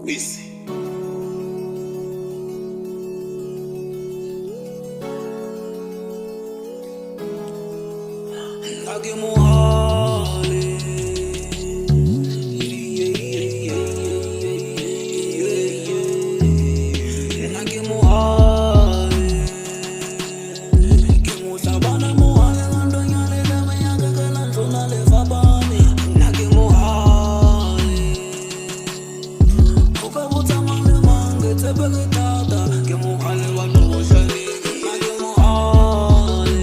Busy. Nake mohale nake mohale ke mohlabana mohale ngandonya le lema ya ka kana ntona le fapane nake mohale o ka botsa mang le mang ke tshepe ke tata ke mohale wa toshane nake mohale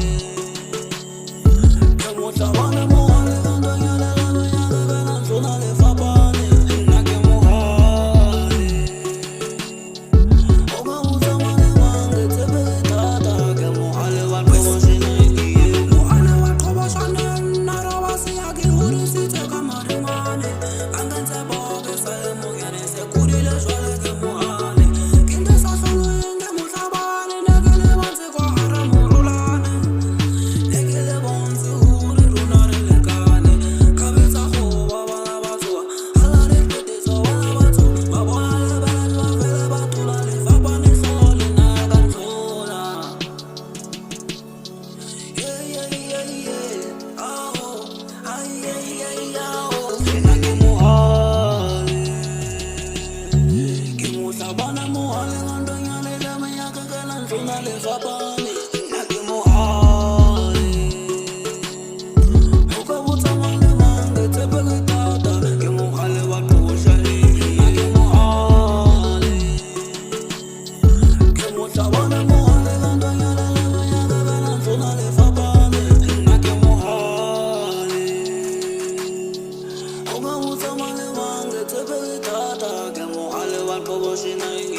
Sabana mohale ngandonya le lema ya ka kana ntona le fapane nake mohale o ka botsa mang le mang ke tshepe ke tata ke mohale wa toshane mohale wa toshane nara wa siya ke hurisitse ka maringane angenze boke sale mokene se kudile jwale ke mohale ke nte sa hloloeng ke mohlabane neke le bontshe kwa hara morulane neke le bontshe hore rona re lekane ka betsa kgoba bana ba tsoa hala re qetetsa bana ba tso ba bona lebelelwa fele ba tola lefapane hlole naka ntlola nake mohale ke mohlabana mohale ngandonya le lema ya ka kana ntona le fapane nake mohale o ka botsa mang le mang ke tshepe ke tata ke mohale wa toshane nake mohale ke mohlabana mohale ngandonya le lema ya ka kana ntona le fapane nake mohale o ka botsa mang le mang ke tshepe ke tata ke mohale wa toshane